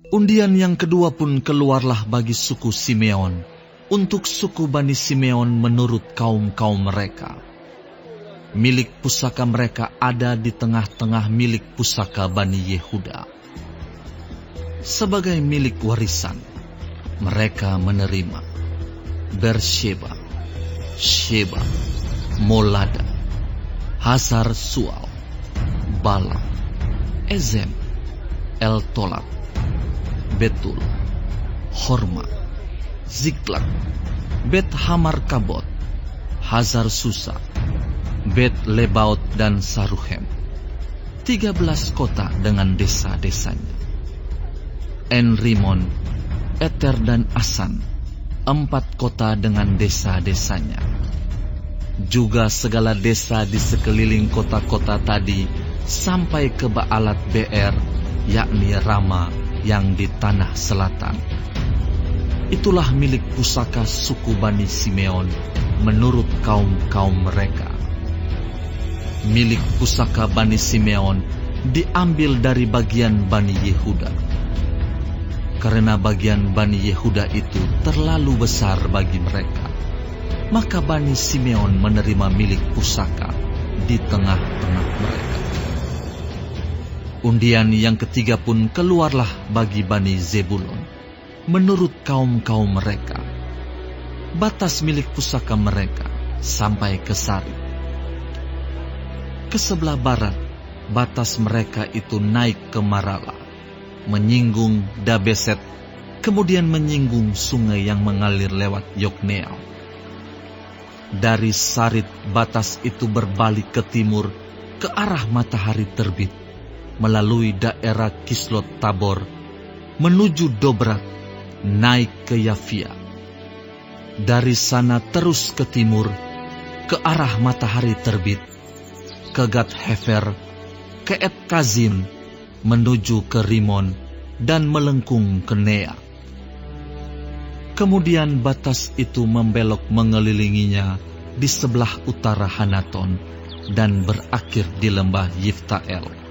Undian yang kedua pun keluarlah bagi suku Simeon, untuk suku Bani Simeon menurut kaum-kaum mereka. Milik pusaka mereka ada di tengah-tengah milik pusaka Bani Yehuda. Sebagai milik warisan, mereka menerima Bersheba, Sheba, Molada, Hazar Sual, Bala, Ezem, El-Tolat, Betul, Horma, Ziklag, Bet Hamar Kabot, Hazar Susa, Bet Lebaot dan Saruhem, 13 kota dengan desa-desanya. En-Rimon, Eter dan Asan, 4 kota dengan desa-desanya. Juga segala desa di sekeliling kota-kota tadi sampai ke Baalat Beer, yakni Rama yang di tanah selatan. Itulah milik pusaka suku Bani Simeon menurut kaum-kaum mereka. Milik pusaka Bani Simeon diambil dari bagian Bani Yehuda. Karena bagian Bani Yehuda itu terlalu besar bagi mereka, maka Bani Simeon menerima milik pusaka di tengah-tengah mereka. Undian yang ketiga pun keluarlah bagi Bani Zebulon, menurut kaum-kaum mereka. Batas milik pusaka mereka sampai ke Sari. Ke sebelah barat, batas mereka itu naik ke Marala, menyinggung Dabeset, kemudian menyinggung sungai yang mengalir lewat Yokneam. Dari Sarit batas itu berbalik ke timur, ke arah matahari terbit, melalui daerah Kislot Tabor, menuju Dobrat, naik ke Yafia. Dari sana terus ke timur, ke arah matahari terbit, ke Gat Hefer, ke Et Kazim, menuju ke Rimon, dan melengkung ke Nea. Kemudian batas itu membelok mengelilinginya di sebelah utara Hanaton, dan berakhir di lembah Yiftael.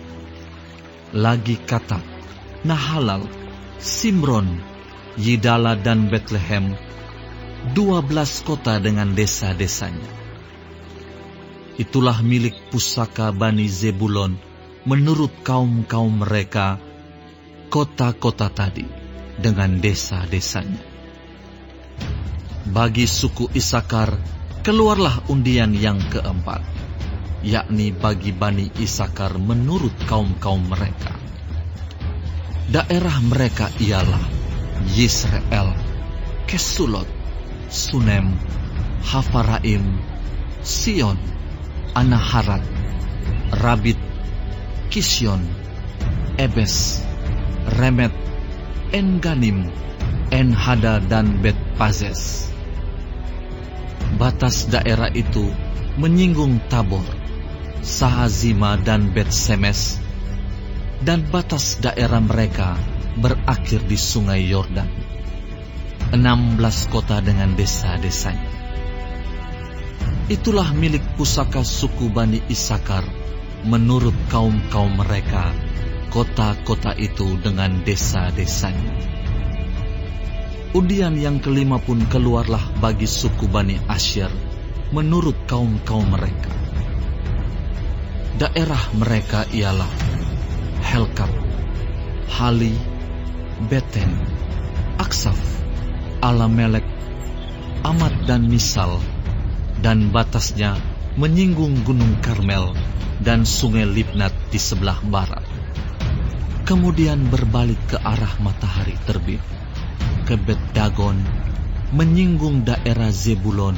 Lagi Katak, Nahalal, Simron, Yidala dan Betlehem, 12 kota dengan desa-desanya. Itulah milik pusaka Bani Zebulon menurut kaum-kaum mereka, kota-kota tadi dengan desa-desanya. Bagi suku Isakar keluarlah undian yang keempat, yakni bagi Bani Isakar menurut kaum-kaum mereka. Daerah mereka ialah Yisrael, Kesulot, Sunem, Hafaraim, Sion, Anaharat, Rabit, Kisyon, Ebes, Remet, En-Ganim, En-Hada dan Bet-Pazes. Batas daerah itu menyinggung Tabor, Sahazima dan Bet-Semes, dan batas daerah mereka berakhir di sungai Yordan. 16 kota dengan desa-desanya. Itulah milik pusaka suku Bani Isakar menurut kaum-kaum mereka, kota-kota itu dengan desa-desanya. Undian yang kelima pun keluarlah bagi suku Bani Asyer menurut kaum-kaum mereka. Daerah mereka ialah Helkat, Hali, Beten, Aksaf, Alamelek, Amat dan Misal, dan batasnya menyinggung Gunung Karmel dan sungai Libnat di sebelah barat. Kemudian berbalik ke arah matahari terbit, ke Bet-Dagon, menyinggung daerah Zebulon,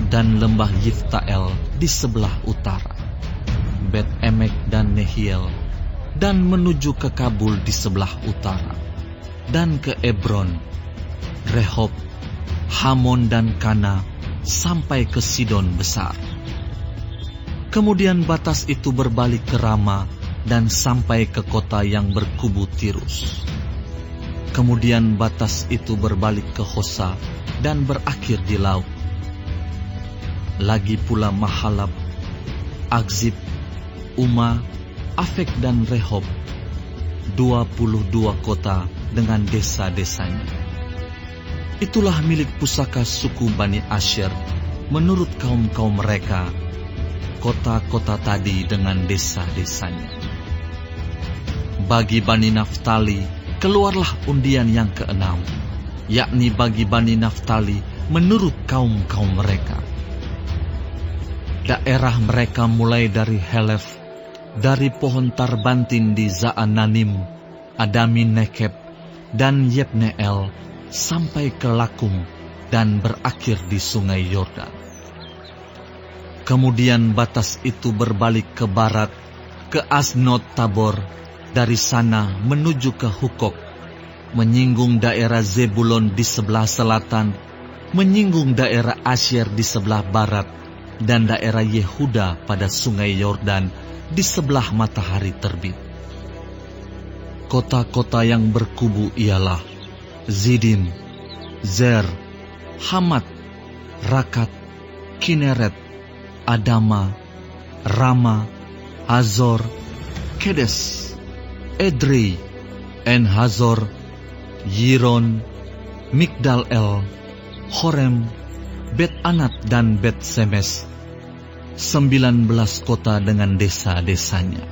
dan lembah Yiftael di sebelah utara, Bet-Emek dan Nehiel, dan menuju ke Kabul di sebelah utara, dan ke Ebron, Rehob, Hamon dan Kana, sampai ke Sidon besar. Kemudian batas itu berbalik ke Rama dan sampai ke kota yang berkubu Tirus. Kemudian batas itu berbalik ke Hosa dan berakhir di laut. Lagi pula Mahalab, Akzib, Uma, Afek dan Rehob, 22 kota dengan desa-desanya. Itulah milik pusaka suku Bani Asyer menurut kaum-kaum mereka, kota-kota tadi dengan desa-desanya. Bagi Bani Naftali, keluarlah undian yang keenam, yakni bagi Bani Naftali menurut kaum-kaum mereka. Daerah mereka mulai dari Helef, dari pohon Tarbantin di Zaananim, Adami Nekeb, dan Yebneel, sampai ke Lakum, dan berakhir di sungai Yordan. Kemudian batas itu berbalik ke barat, ke Asnot Tabor, dari sana menuju ke Hukok, menyinggung daerah Zebulon di sebelah selatan, menyinggung daerah Asyer di sebelah barat, dan daerah Yehuda pada sungai Yordan di sebelah matahari terbit. Kota-kota yang berkubu ialah Zidim, Zer, Hamat, Rakat, Kineret, Adama, Rama, Hazor, Kedes, Edrei, En-Hazor, Yiron, Migdal-El, Horem, Bet-Anat dan Bet-Semes, 19 kota dengan desa-desanya.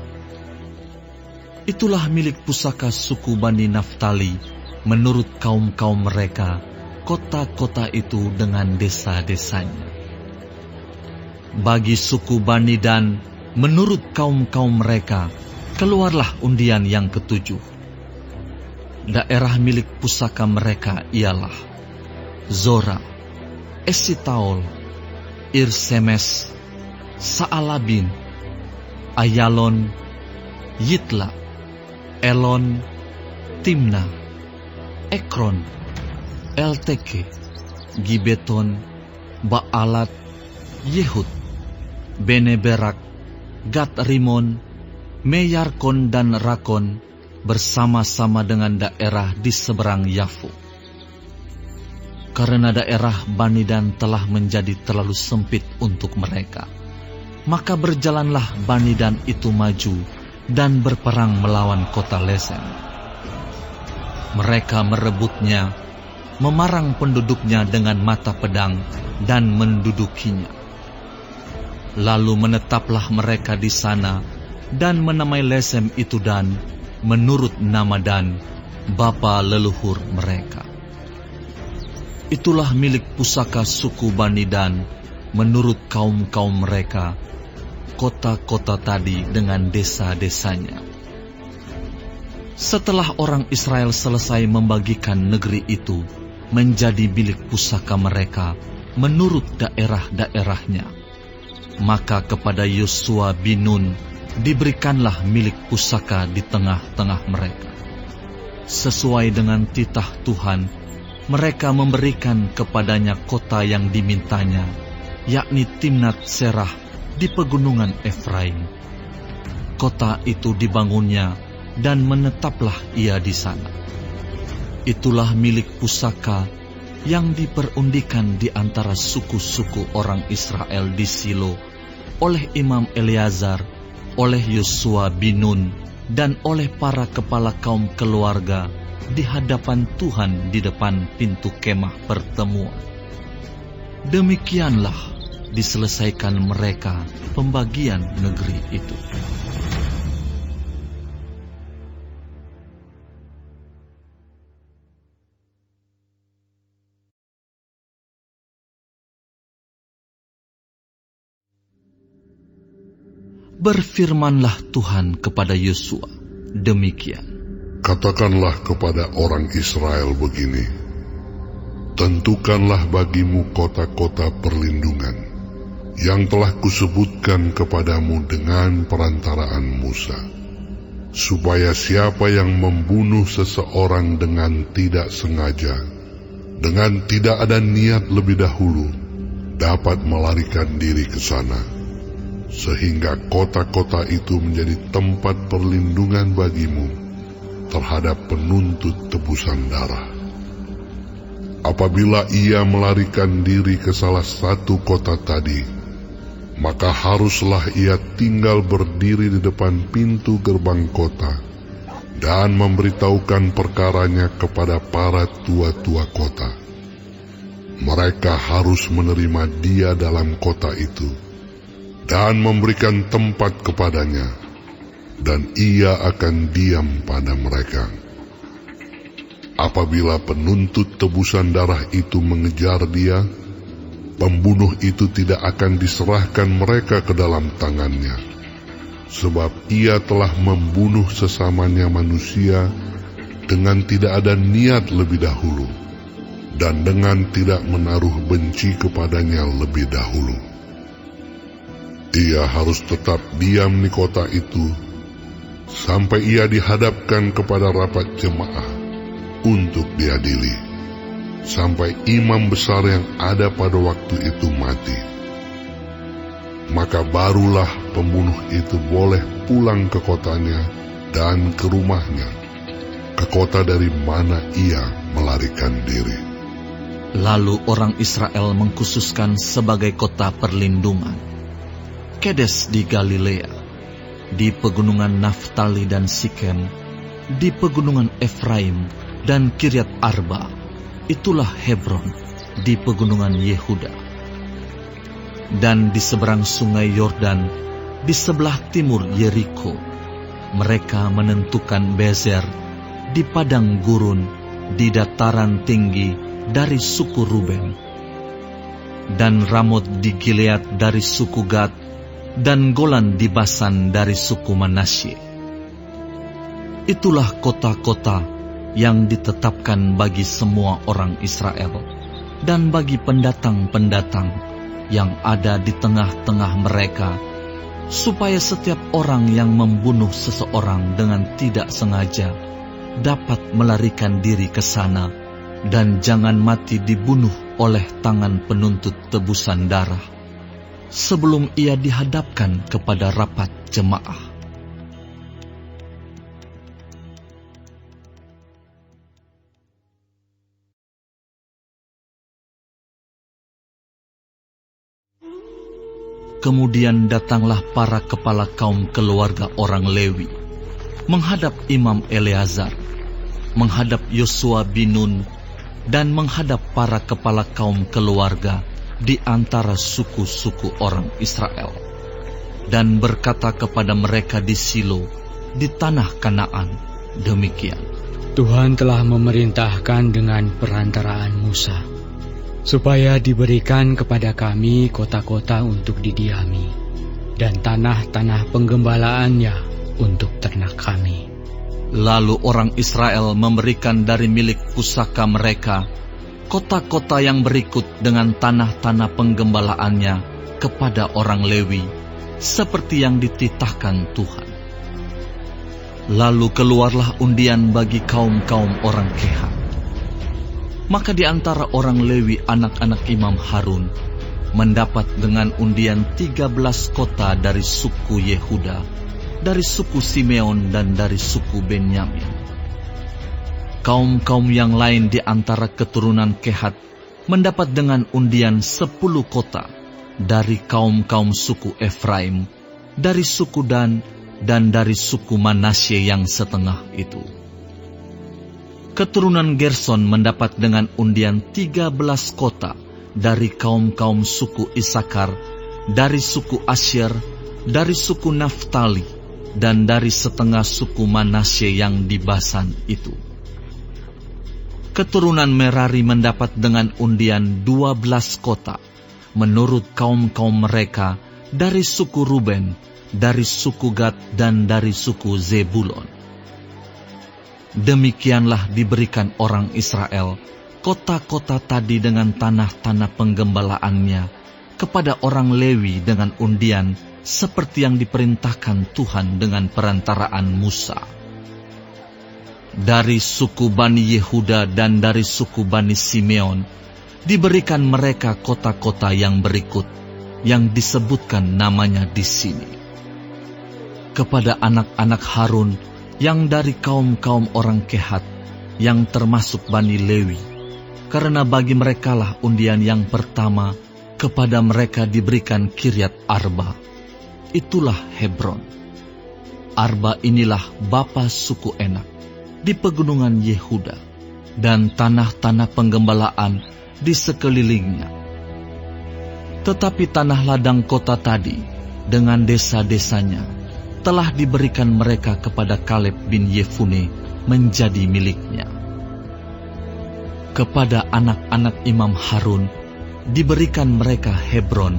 Itulah milik pusaka suku Bani Naftali menurut kaum-kaum mereka, kota-kota itu dengan desa-desanya. Bagi suku Bani Dan, menurut kaum-kaum mereka, keluarlah undian yang ketujuh. Daerah milik pusaka mereka ialah Zora, Esitaol, Irsemes, Saalabin, Ayalon, Yitla, Elon, Timna, Ekron, Elteke, Gibeton, Baalat, Yehud, Beneberak, Gat Rimon, Meyarkon dan Rakon bersama-sama dengan daerah di seberang Yafu. Karena daerah Bani Dan telah menjadi terlalu sempit untuk mereka, maka berjalanlah Bani Dan itu maju dan berperang melawan kota Lesem. Mereka merebutnya, memarang penduduknya dengan mata pedang dan mendudukinya. Lalu menetaplah mereka di sana dan menamai Lesem itu Dan menurut nama Dan, bapa leluhur mereka. Itulah milik pusaka suku Bani Dan menurut kaum-kaum mereka, kota-kota tadi dengan desa-desanya. Setelah orang Israel selesai membagikan negeri itu menjadi milik pusaka mereka menurut daerah-daerahnya, maka kepada Yosua bin Nun diberikanlah milik pusaka di tengah-tengah mereka. Sesuai dengan titah Tuhan, mereka memberikan kepadanya kota yang dimintanya, yakni Timnat Serah di pegunungan Efraim. Kota itu dibangunnya dan menetaplah ia di sana. Itulah milik pusaka yang diperundikan di antara suku-suku orang Israel di Silo oleh Imam Eleazar, oleh Yosua bin Nun, dan oleh para kepala kaum keluarga di hadapan Tuhan di depan pintu kemah pertemuan. Demikianlah diselesaikan mereka pembagian negeri itu. Berfirmanlah Tuhan kepada Yosua demikian. Katakanlah kepada orang Israel begini, tentukanlah bagimu kota-kota perlindungan yang telah kusebutkan kepadamu dengan perantaraan Musa, supaya siapa yang membunuh seseorang dengan tidak sengaja, dengan tidak ada niat lebih dahulu, dapat melarikan diri ke sana, sehingga kota-kota itu menjadi tempat perlindungan bagimu terhadap penuntut tebusan darah. Apabila ia melarikan diri ke salah satu kota tadi, maka haruslah ia tinggal berdiri di depan pintu gerbang kota dan memberitahukan perkaranya kepada para tua-tua kota. Mereka harus menerima dia dalam kota itu dan memberikan tempat kepadanya, dan ia akan diam pada mereka. Apabila penuntut tebusan darah itu mengejar dia, pembunuh itu tidak akan diserahkan mereka ke dalam tangannya, sebab ia telah membunuh sesamanya manusia dengan tidak ada niat lebih dahulu, dan dengan tidak menaruh benci kepadanya lebih dahulu. Ia harus tetap diam di kota itu sampai ia dihadapkan kepada rapat jemaah untuk diadili, sampai imam besar yang ada pada waktu itu mati. Maka barulah pembunuh itu boleh pulang ke kotanya dan ke rumahnya, ke kota dari mana ia melarikan diri. Lalu orang Israel mengkhususkan sebagai kota perlindungan Kedes di Galilea, di pegunungan Naftali dan Sikem, di pegunungan Efraim dan Kiryat Arba. Itulah Hebron di pegunungan Yehuda. Dan di seberang sungai Yordan, di sebelah timur Yeriko, mereka menentukan Bezer di padang gurun, di dataran tinggi dari suku Ruben, dan Ramot di Gilead dari suku Gad, dan Golan di Basan dari suku Manasye. Itulah kota-kota yang ditetapkan bagi semua orang Israel dan bagi pendatang-pendatang yang ada di tengah-tengah mereka, supaya setiap orang yang membunuh seseorang dengan tidak sengaja dapat melarikan diri ke sana, dan jangan mati dibunuh oleh tangan penuntut tebusan darah sebelum ia dihadapkan kepada rapat jemaah. Kemudian datanglah para kepala kaum keluarga orang Lewi, menghadap Imam Eleazar, menghadap Yosua bin Nun, dan menghadap para kepala kaum keluarga di antara suku-suku orang Israel, dan berkata kepada mereka di Silo, di tanah Kanaan, demikian: Tuhan telah memerintahkan dengan perantaraan Musa, supaya diberikan kepada kami kota-kota untuk didiami, dan tanah-tanah penggembalaannya untuk ternak kami. Lalu orang Israel memberikan dari milik pusaka mereka kota-kota yang berikut dengan tanah-tanah penggembalaannya kepada orang Lewi, seperti yang dititahkan Tuhan. Lalu keluarlah undian bagi kaum-kaum orang Kehat. Maka di antara orang Lewi, anak-anak Imam Harun, mendapat dengan undian 13 kota dari suku Yehuda, dari suku Simeon, dan dari suku Benyamin. Kaum-kaum yang lain di antara keturunan Kehat mendapat dengan undian 10 kota dari kaum-kaum suku Efraim, dari suku Dan, dan dari suku Manasye yang setengah itu. Keturunan Gerson mendapat dengan undian 13 kota dari kaum-kaum suku Isakar, dari suku Asyer, dari suku Naftali, dan dari setengah suku Manasye yang di Basan itu. Keturunan Merari mendapat dengan undian 12 kota menurut kaum-kaum mereka dari suku Ruben, dari suku Gad, dan dari suku Zebulon. Demikianlah diberikan orang Israel kota-kota tadi dengan tanah-tanah penggembalaannya kepada orang Lewi dengan undian seperti yang diperintahkan Tuhan dengan perantaraan Musa. Dari suku Bani Yehuda dan dari suku Bani Simeon diberikan mereka kota-kota yang berikut, yang disebutkan namanya di sini. Kepada anak-anak Harun yang dari kaum-kaum orang Kehat, yang termasuk Bani Lewi, karena bagi merekalah undian yang pertama, kepada mereka diberikan Kiryat Arba. Itulah Hebron. Arba inilah bapa suku Enak. di pegunungan Yehuda, dan tanah-tanah penggembalaan di sekelilingnya. Tetapi tanah ladang kota tadi, dengan desa-desanya, telah diberikan mereka kepada Kaleb bin Yefune menjadi miliknya. Kepada anak-anak Imam Harun diberikan mereka Hebron,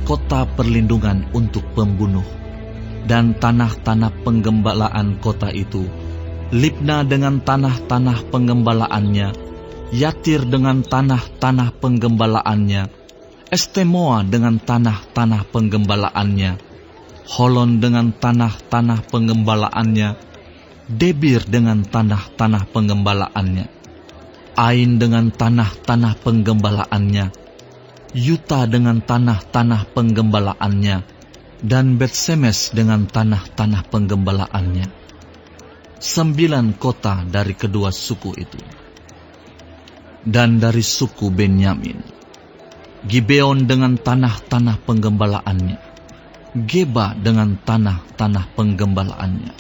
kota perlindungan untuk pembunuh, dan tanah-tanah penggembalaan kota itu, Libna dengan tanah-tanah penggembalaannya, Yatir dengan tanah-tanah penggembalaannya, Estemoa dengan tanah-tanah penggembalaannya, Holon dengan tanah-tanah penggembalaannya, Debir dengan tanah-tanah penggembalaannya, Ain dengan tanah-tanah penggembalaannya, Yuta dengan tanah-tanah penggembalaannya, dan Bet-Semes dengan tanah-tanah penggembalaannya. 9 kota dari kedua suku itu. Dan dari suku Benyamin, Gibeon dengan tanah-tanah penggembalaannya, Geba dengan tanah-tanah penggembalaannya,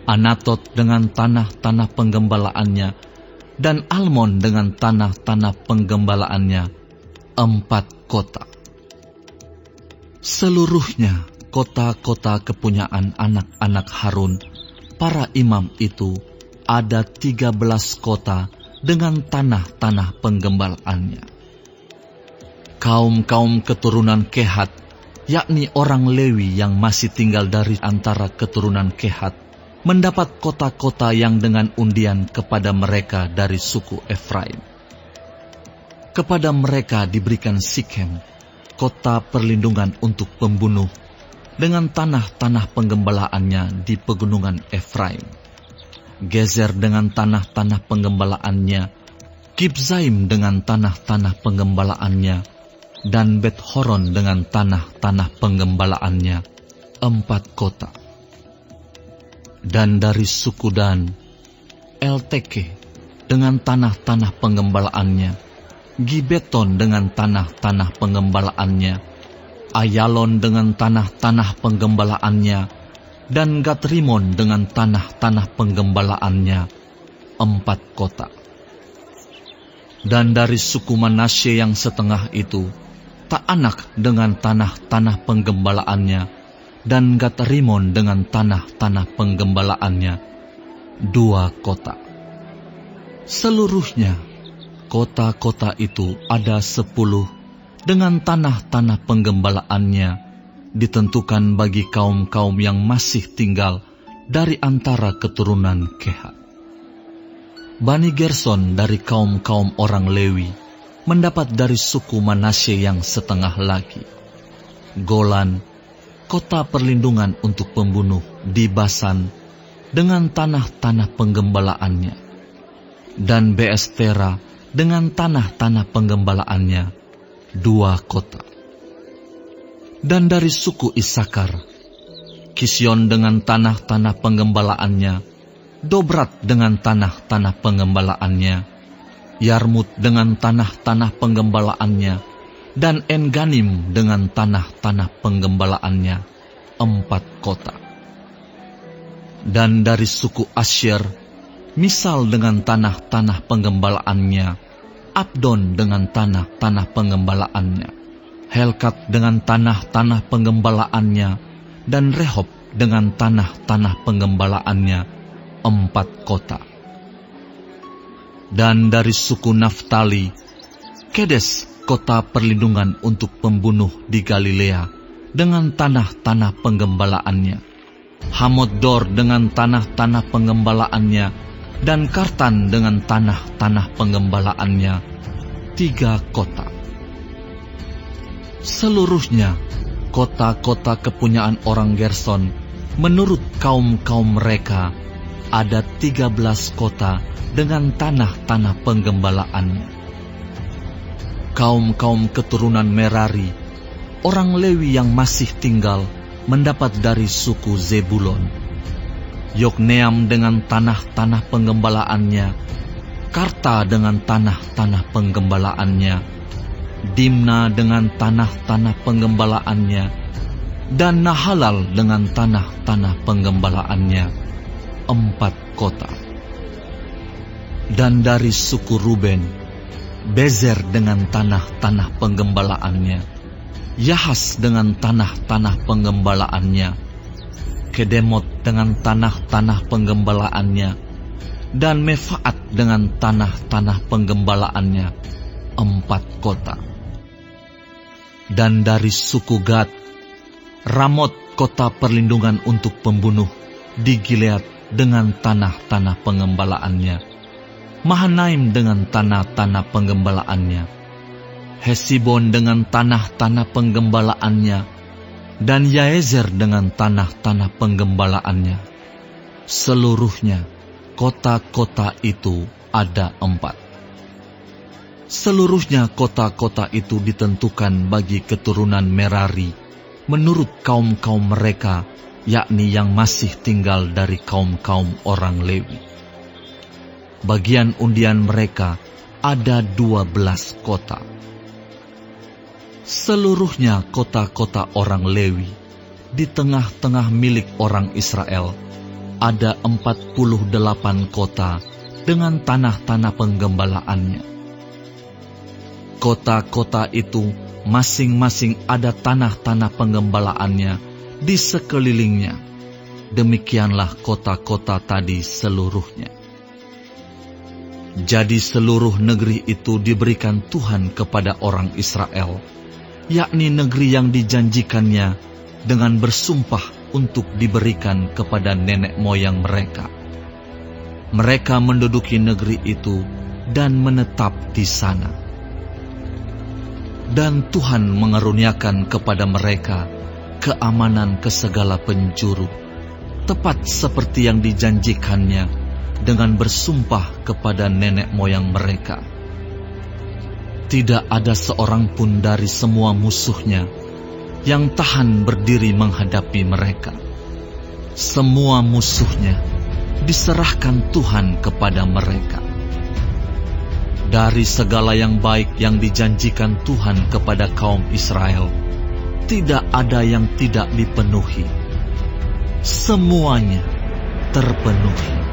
Anatot dengan tanah-tanah penggembalaannya, dan Almon dengan tanah-tanah penggembalaannya, 4 kota. Seluruhnya kota-kota kepunyaan anak-anak Harun, para imam itu, ada 13 kota dengan tanah-tanah penggembalaannya. Kaum-kaum keturunan Kehat, yakni orang Lewi yang masih tinggal dari antara keturunan Kehat, mendapat kota-kota yang dengan undian kepada mereka dari suku Efraim. Kepada mereka diberikan Sikem, kota perlindungan untuk pembunuh, dengan tanah-tanah penggembalaannya di pegunungan Efraim, Gezer dengan tanah-tanah penggembalaannya, Kibzaim dengan tanah-tanah penggembalaannya, dan Bet-Horon dengan tanah-tanah penggembalaannya, 4 kota. Dan dari suku Dan, Elteke dengan tanah-tanah penggembalaannya, Gibeton dengan tanah-tanah penggembalaannya, Ayalon dengan tanah-tanah penggembalaannya, dan Gatrimon dengan tanah-tanah penggembalaannya, 4 kota. Dan dari suku Manasye yang setengah itu, Ta'anak dengan tanah-tanah penggembalaannya, dan Gatrimon dengan tanah-tanah penggembalaannya, 2 kota. Seluruhnya kota-kota itu ada 10 dengan tanah-tanah penggembalaannya, ditentukan bagi kaum-kaum yang masih tinggal dari antara keturunan Kehat. Bani Gerson dari kaum-kaum orang Lewi mendapat dari suku Manasye yang setengah lagi, Golan, kota perlindungan untuk pembunuh di Basan dengan tanah-tanah penggembalaannya, dan Beestera dengan tanah-tanah penggembalaannya, 2 kota. Dan dari suku Isakar, Kision dengan tanah-tanah penggembalaannya, Dobrat dengan tanah-tanah penggembalaannya, Yarmut dengan tanah-tanah penggembalaannya, dan En-Ganim dengan tanah-tanah penggembalaannya, 4 kota. Dan dari suku Asyer, Misal dengan tanah-tanah penggembalaannya, Abdon dengan tanah-tanah penggembalaannya, Helkat dengan tanah-tanah penggembalaannya, dan Rehob dengan tanah-tanah penggembalaannya, 4 kota. Dan dari suku Naftali, Kedes, kota perlindungan untuk pembunuh di Galilea, dengan tanah-tanah penggembalaannya, Hamoddor dengan tanah-tanah penggembalaannya, dan Kartan dengan tanah-tanah penggembalaannya, 3 kota. Seluruhnya kota-kota kepunyaan orang Gerson, menurut kaum-kaum mereka, ada 13 kota dengan tanah-tanah penggembalaannya. Kaum-kaum keturunan Merari, orang Lewi yang masih tinggal, mendapat dari suku Zebulon, Yokneam dengan tanah-tanah penggembalaannya, Karta dengan tanah-tanah penggembalaannya, Dimna dengan tanah-tanah penggembalaannya, dan Nahalal dengan tanah-tanah penggembalaannya, 4 kota. Dan dari suku Ruben, Bezer dengan tanah-tanah penggembalaannya, Yahas dengan tanah-tanah penggembalaannya, Kedemot dengan tanah-tanah penggembalaannya, dan Mefaat dengan tanah-tanah penggembalaannya, 4 kota. Dan dari suku Gad, Ramot kota perlindungan untuk pembunuh di Gilead dengan tanah-tanah penggembalaannya, Mahanaim dengan tanah-tanah penggembalaannya, Hesibon dengan tanah-tanah penggembalaannya, dan Yaezer dengan tanah-tanah penggembalaannya. Seluruhnya kota-kota itu ada 4. Seluruhnya kota-kota itu ditentukan bagi keturunan Merari menurut kaum-kaum mereka, yakni yang masih tinggal dari kaum-kaum orang Lewi. Bagian undian mereka ada 12 kota. Seluruhnya kota-kota orang Lewi di tengah-tengah milik orang Israel ada 48 kota dengan tanah-tanah penggembalaannya. Kota-kota itu masing-masing ada tanah-tanah penggembalaannya di sekelilingnya. Demikianlah kota-kota tadi seluruhnya. Jadi seluruh negeri itu diberikan Tuhan kepada orang Israel, yakni negeri yang dijanjikannya dengan bersumpah untuk diberikan kepada nenek moyang mereka. Mereka menduduki negeri itu dan menetap di sana. Dan Tuhan mengaruniakan kepada mereka keamanan ke segala penjuru, tepat seperti yang dijanjikannya dengan bersumpah kepada nenek moyang mereka. Tidak ada seorang pun dari semua musuhnya yang tahan berdiri menghadapi mereka. Semua musuhnya diserahkan Tuhan kepada mereka. Dari segala yang baik yang dijanjikan Tuhan kepada kaum Israel, tidak ada yang tidak dipenuhi. Semuanya terpenuhi.